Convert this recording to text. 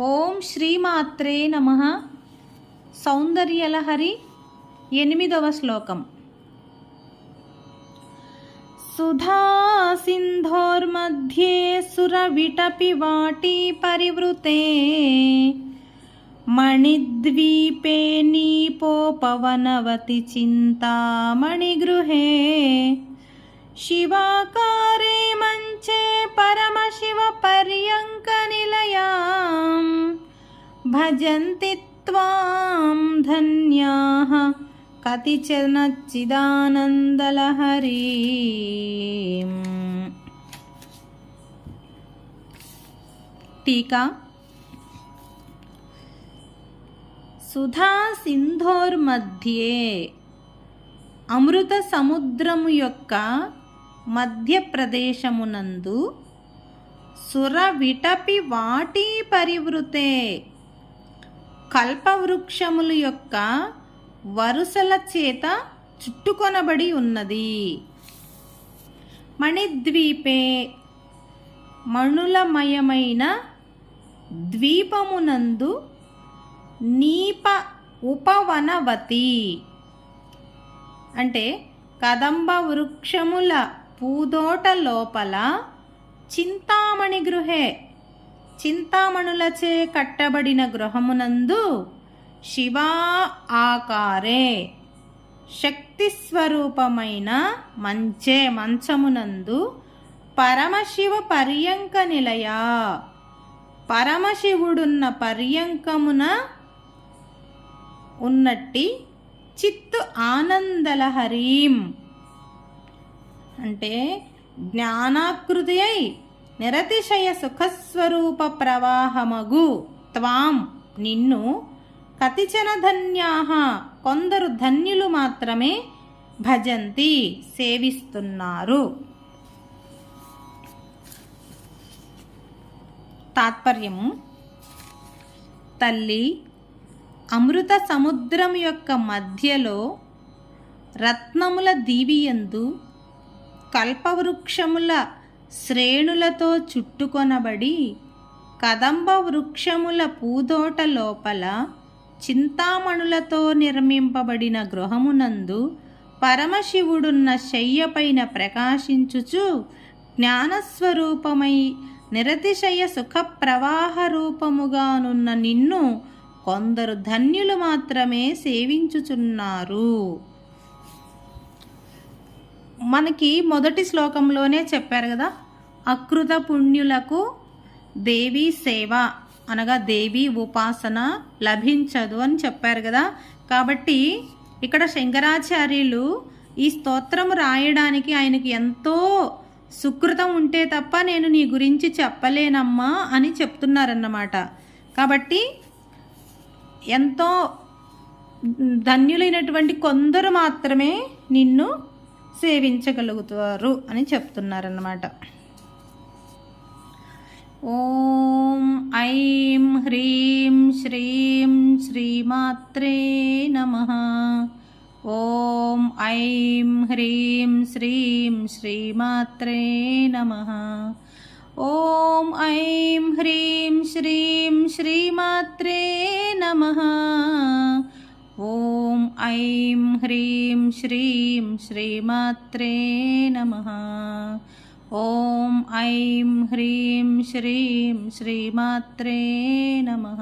ఓం శ్రీమాత్రే నమః. సౌందర్యలహరి 8వ శ్లోకం. సుధా సింధోర్मध्ये సురవిటపి వాటీ పరివృతే మణిద్వీపే నీపోపవనవతి చింతామణిగృహే శివాకారే మంచే పరమశివ పర్యంక నిలయాం భజంతి త్వాం ధన్యాః కతిచన చిదానందలహరీం. టీకా. సుధా సింధోర్మధ్యే, అమృత సముద్రము యొక్క మధ్య ప్రదేశమునందు సురవిటపి వాటీ పరివృతే, కల్పవృక్షములు యొక్క వరుసల చేత చుట్టుకొనబడి ఉన్నది. మణిద్వీపే, మణులమయమైన ద్వీపమునందు నీప ఉపవనవతి అంటే కదంబ వృక్షముల పూదోట లోపల చింతామణి గృహే, చింతామణులచే కట్టబడిన గృహమునందు శివా ఆకారే, శక్తి స్వరూపమైన మంచే మంచమునందు పరమశివ పర్యంక నిలయ, పరమశివుడున్న పర్యంకమున ఉన్నట్టి చిత్తు ఆనందలహరీం అంటే జ్ఞానాకృతి అయి నిరతిశయ సుఖస్వరూప ప్రవాహమగు త్వాం నిన్ను కతిచన ధన్యాః కొందరు ధన్యులు మాత్రమే భజంతి సేవిస్తున్నారు. తాత్పర్యము. తల్లి, అమృత సముద్రం యొక్క మధ్యలో రత్నముల దీవియందు కల్పవృక్షముల శ్రేణులతో చుట్టుకొనబడి కదంబ వృక్షముల పూదోట లోపల చింతామణులతో నిర్మింపబడిన గృహమునందు పరమశివుడున్న శయ్యపైన ప్రకాశించుచు జ్ఞానస్వరూపమై నిరతిశయ సుఖ ప్రవాహ రూపముగానున్న నిన్ను కొందరు ధన్యులు మాత్రమే సేవించుచున్నారు. మనకి మొదటి శ్లోకంలోనే చెప్పారు కదా, అకృత పుణ్యులకు దేవీ సేవ అనగా దేవీ ఉపాసన లభించదు అని చెప్పారు కదా. కాబట్టి ఇక్కడ శంకరాచార్యులు ఈ స్తోత్రం రాయడానికి ఆయనకి ఎంతో సుకృతం ఉంటే తప్ప నేను నీ గురించి చెప్పలేనమ్మా అని చెప్తున్నారన్నమాట. కాబట్టి ఎంతో ధన్యులైనటువంటి కొందరు మాత్రమే నిన్ను సేవించగలుగుతారు అని చెప్తున్నారన్నమాట. ఓం ఐం హ్రీం శ్రీం శ్రీమాత్రే నమః. ఓం ఐం హ్రీం శ్రీం శ్రీమాత్రే నమః. ఓం ఐం హ్రీం శ్రీం శ్రీమాత్రే నమః. ఓం ఐం హ్రీం శ్రీం శ్రీమాత్రే నమః. ఓం ఐం హ్రీం శ్రీం శ్రీమాత్రే నమః.